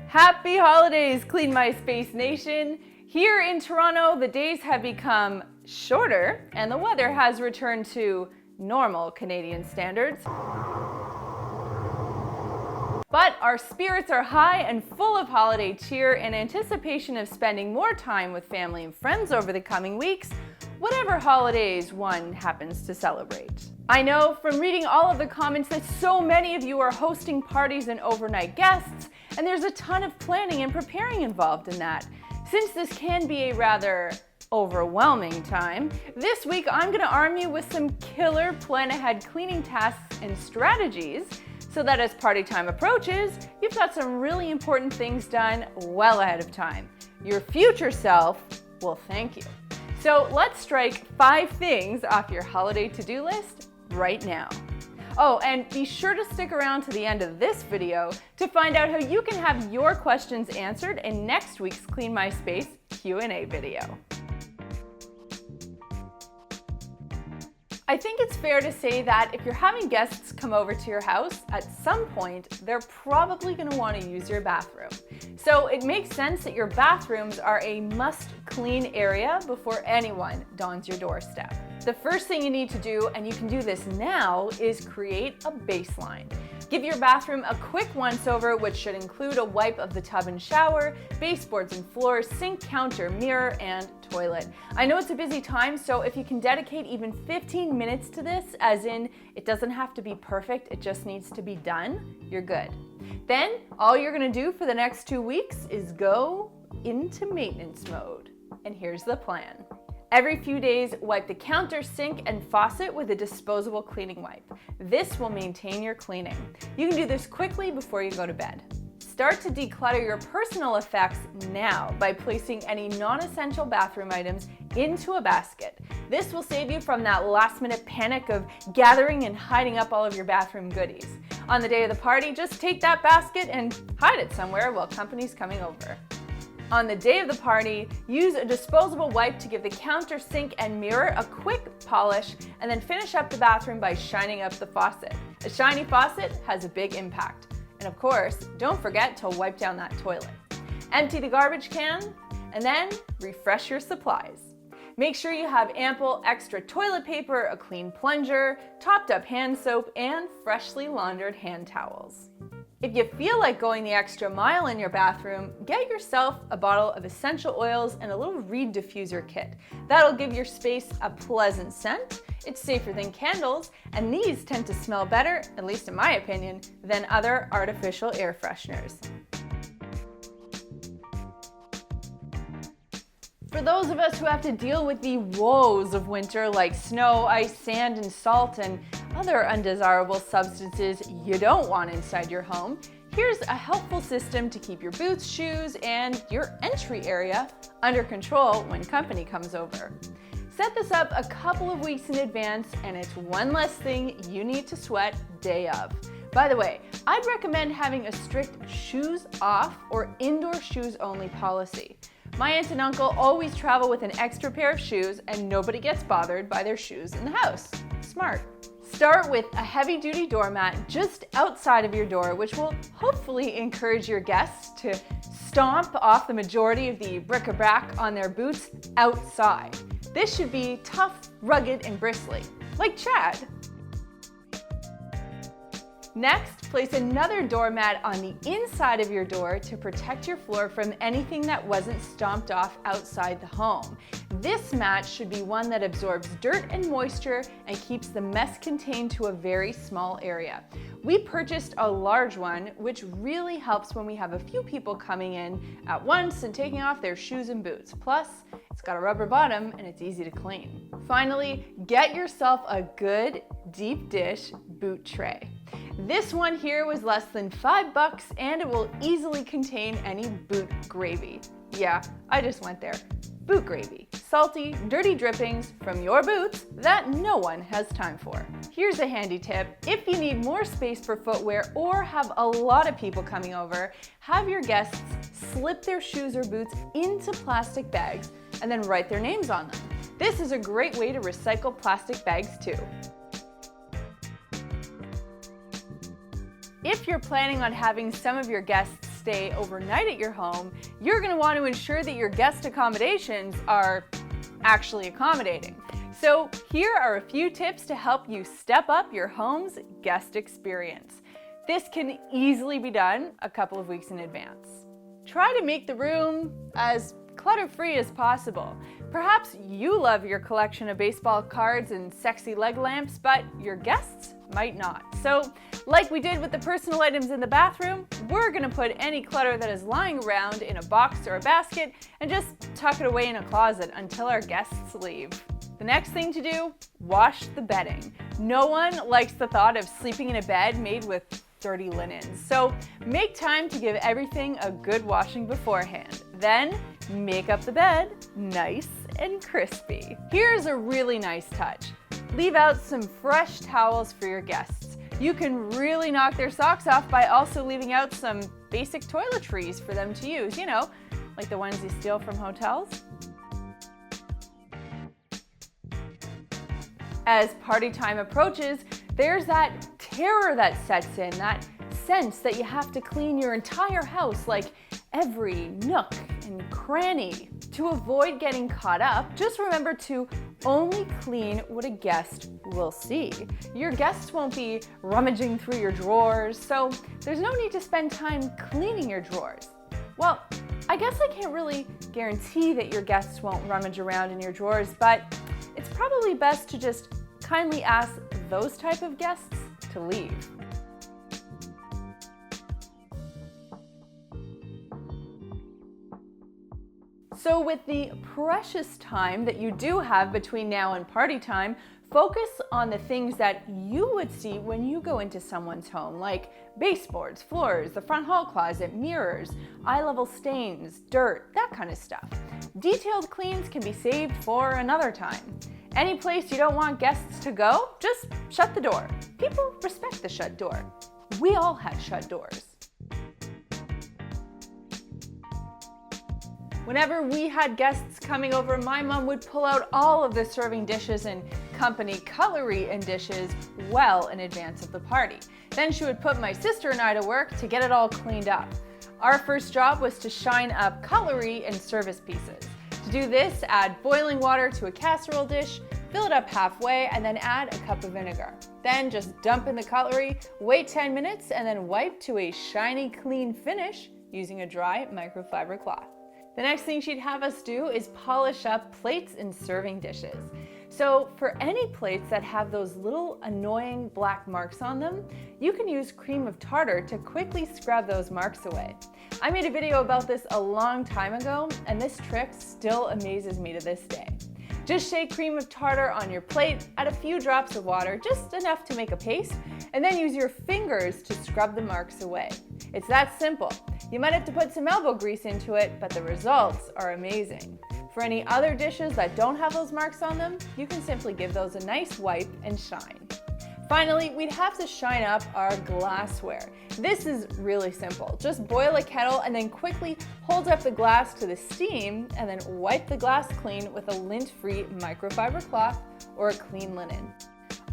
Happy holidays, Clean My Space Nation! Here in Toronto, the days have become shorter and the weather has returned to normal Canadian standards. But our spirits are high and full of holiday cheer in anticipation of spending more time with family and friends over the coming weeks, whatever holidays one happens to celebrate. I know from reading all of the comments that so many of you are hosting parties and overnight guests, and there's a ton of planning and preparing involved in that. Since this can be a rather overwhelming time, this week I'm going to arm you with some killer plan-ahead cleaning tasks and strategies so that as party time approaches, you've got some really important things done well ahead of time. Your future self will thank you. So let's strike 5 things off your holiday to-do list right now. Oh, and be sure to stick around to the end of this video to find out how you can have your questions answered in next week's Clean My Space Q&A video. I think it's fair to say that if you're having guests come over to your house, at some point, they're probably going to want to use your bathroom. So it makes sense that your bathrooms are a must-clean area before anyone dons your doorstep. The first thing you need to do, and you can do this now, is create a baseline. Give your bathroom a quick once-over, which should include a wipe of the tub and shower, baseboards and floors, sink, counter, mirror, and toilet. I know it's a busy time, so if you can dedicate even 15 minutes to this, as in it doesn't have to be perfect, it just needs to be done, you're good. Then all you're gonna do for the next 2 weeks is go into maintenance mode. And here's the plan. Every few days, wipe the counter, sink, and faucet with a disposable cleaning wipe. This will maintain your cleaning. You can do this quickly before you go to bed. Start to declutter your personal effects now by placing any non-essential bathroom items into a basket. This will save you from that last-minute panic of gathering and hiding up all of your bathroom goodies. On the day of the party, just take that basket and hide it somewhere while company's coming over. On the day of the party, use a disposable wipe to give the counter, sink, and mirror a quick polish, and then finish up the bathroom by shining up the faucet. A shiny faucet has a big impact. And of course, don't forget to wipe down that toilet. Empty the garbage can, and then refresh your supplies. Make sure you have ample extra toilet paper, a clean plunger, topped up hand soap, and freshly laundered hand towels. If you feel like going the extra mile in your bathroom, get yourself a bottle of essential oils and a little reed diffuser kit. That'll give your space a pleasant scent. It's safer than candles, and these tend to smell better, at least in my opinion, than other artificial air fresheners. For those of us who have to deal with the woes of winter like snow, ice, sand, and salt, and other undesirable substances you don't want inside your home, here's a helpful system to keep your boots, shoes, and your entry area under control when company comes over. Set this up a couple of weeks in advance, and it's one less thing you need to sweat day of. By the way, I'd recommend having a strict shoes off or indoor shoes only policy. My aunt and uncle always travel with an extra pair of shoes, and nobody gets bothered by their shoes in the house. Smart. Start with a heavy-duty doormat just outside of your door, which will hopefully encourage your guests to stomp off the majority of the bric-a-brac on their boots outside. This should be tough, rugged, and bristly, like Chad. Next, place another doormat on the inside of your door to protect your floor from anything that wasn't stomped off outside the home. This mat should be one that absorbs dirt and moisture and keeps the mess contained to a very small area. We purchased a large one, which really helps when we have a few people coming in at once and taking off their shoes and boots. Plus, it's got a rubber bottom and it's easy to clean. Finally, get yourself a good deep dish boot tray. This one here was less than $5 and it will easily contain any boot gravy. Yeah, I just went there. Boot gravy. Salty, dirty drippings from your boots that no one has time for. Here's a handy tip. If you need more space for footwear or have a lot of people coming over, have your guests slip their shoes or boots into plastic bags and then write their names on them. This is a great way to recycle plastic bags too. If you're planning on having some of your guests stay overnight at your home, you're going to want to ensure that your guest accommodations are actually accommodating. So here are a few tips to help you step up your home's guest experience. This can easily be done a couple of weeks in advance. Try to make the room as clutter-free as possible. Perhaps you love your collection of baseball cards and sexy leg lamps, but your guests might not. So, like we did with the personal items in the bathroom, we're gonna put any clutter that is lying around in a box or a basket and just tuck it away in a closet until our guests leave. The next thing to do, wash the bedding. No one likes the thought of sleeping in a bed made with dirty linens. So make time to give everything a good washing beforehand. Then make up the bed nice and crispy. Here's a really nice touch. Leave out some fresh towels for your guests. You can really knock their socks off by also leaving out some basic toiletries for them to use, like the ones you steal from hotels. As party time approaches, there's that terror that sets in, that sense that you have to clean your entire house, like every nook and cranny. To avoid getting caught up, just remember to only clean what a guest will see. Your guests won't be rummaging through your drawers, so there's no need to spend time cleaning your drawers. Well, I guess I can't really guarantee that your guests won't rummage around in your drawers, but it's probably best to just kindly ask those type of guests to leave. So with the precious time that you do have between now and party time, focus on the things that you would see when you go into someone's home, like baseboards, floors, the front hall closet, mirrors, eye-level stains, dirt, that kind of stuff. Detailed cleans can be saved for another time. Any place you don't want guests to go, just shut the door. People respect the shut door. We all have shut doors. Whenever we had guests coming over, my mom would pull out all of the serving dishes and company cutlery and dishes well in advance of the party. Then she would put my sister and I to work to get it all cleaned up. Our first job was to shine up cutlery and service pieces. To do this, add boiling water to a casserole dish, fill it up halfway, and then add a cup of vinegar. Then just dump in the cutlery, wait 10 minutes, and then wipe to a shiny, clean finish using a dry microfiber cloth. The next thing she'd have us do is polish up plates and serving dishes. So for any plates that have those little annoying black marks on them, you can use cream of tartar to quickly scrub those marks away. I made a video about this a long time ago, and this trick still amazes me to this day. Just shake cream of tartar on your plate, add a few drops of water, just enough to make a paste, and then use your fingers to scrub the marks away. It's that simple. You might have to put some elbow grease into it, but the results are amazing. For any other dishes that don't have those marks on them, you can simply give those a nice wipe and shine. Finally, we'd have to shine up our glassware. This is really simple. Just boil a kettle and then quickly hold up the glass to the steam and then wipe the glass clean with a lint-free microfiber cloth or a clean linen.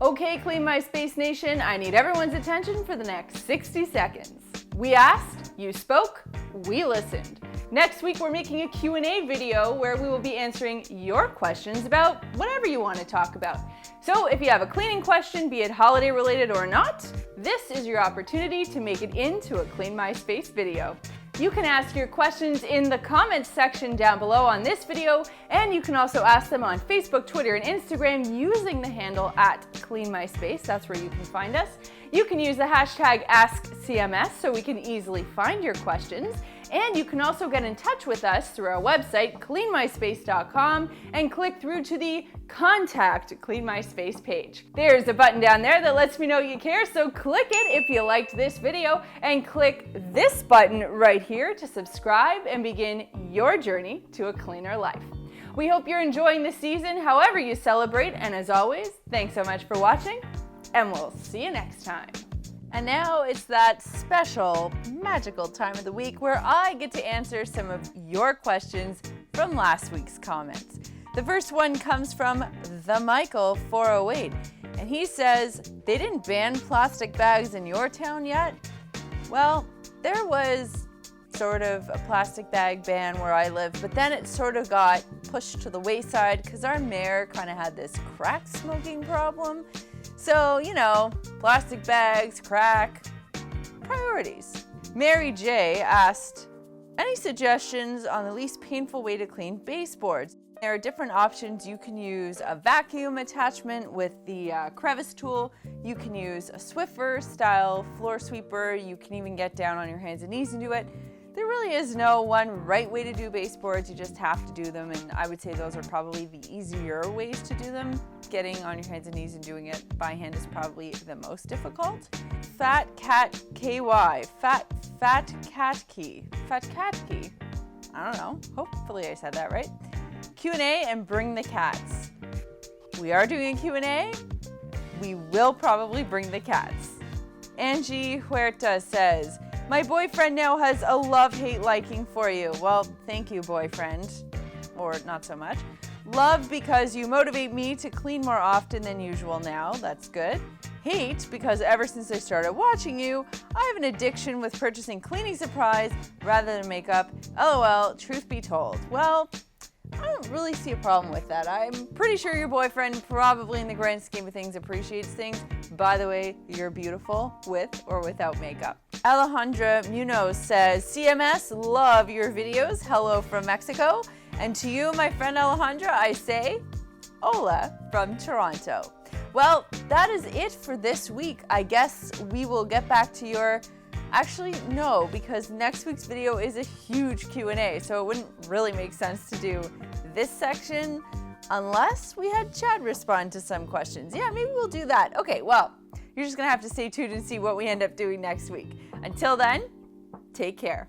Okay, Clean My Space Nation, I need everyone's attention for the next 60 seconds. We asked, you spoke, we listened. Next week, we're making a Q&A video where we will be answering your questions about whatever you want to talk about. So if you have a cleaning question, be it holiday related or not, this is your opportunity to make it into a Clean My Space video. You can ask your questions in the comments section down below on this video, and you can also ask them on Facebook, Twitter, and Instagram using the handle @CleanMySpace. That's where you can find us. You can use the hashtag AskCMS so we can easily find your questions. And you can also get in touch with us through our website, cleanmyspace.com, and click through to the Contact Clean My Space page. There's a button down there that lets me know you care, so click it if you liked this video, and click this button right here to subscribe and begin your journey to a cleaner life. We hope you're enjoying the season however you celebrate, and as always, thanks so much for watching, and we'll see you next time. And now it's that special, magical time of the week where I get to answer some of your questions from last week's comments. The first one comes from the Michael 408, and he says, they didn't ban plastic bags in your town yet? Well, there was sort of a plastic bag ban where I live, but then it sort of got pushed to the wayside because our mayor kind of had this crack smoking problem. So, you know, plastic bags, crack, priorities. Mary J asked, any suggestions on the least painful way to clean baseboards? There are different options. You can use a vacuum attachment with the crevice tool. You can use a Swiffer style floor sweeper. You can even get down on your hands and knees and do it. There really is no one right way to do baseboards. You just have to do them, and I would say those are probably the easier ways to do them. Getting on your hands and knees and doing it by hand is probably the most difficult. Fat Cat KY, Fat Cat Key. I don't know. Hopefully I said that right. Q&A and bring the cats. We are doing a Q&A. We will probably bring the cats. Angie Huerta says, my boyfriend now has a love-hate liking for you. Well, thank you, boyfriend. Or not so much. Love because you motivate me to clean more often than usual now. That's good. Hate because ever since I started watching you, I have an addiction with purchasing cleaning supplies rather than makeup. LOL, truth be told. Well, I don't really see a problem with that. I'm pretty sure your boyfriend probably in the grand scheme of things appreciates things. By the way, you're beautiful with or without makeup. Alejandra Munoz says, CMS, love your videos. Hello from Mexico. And to you, my friend Alejandra, I say, hola from Toronto. Well, that is it for this week. I guess we will get back to your... Actually, no, because next week's video is a huge Q&A, so it wouldn't really make sense to do this section unless we had Chad respond to some questions. Yeah, maybe we'll do that. Okay, well, you're just gonna have to stay tuned and see what we end up doing next week. Until then, take care.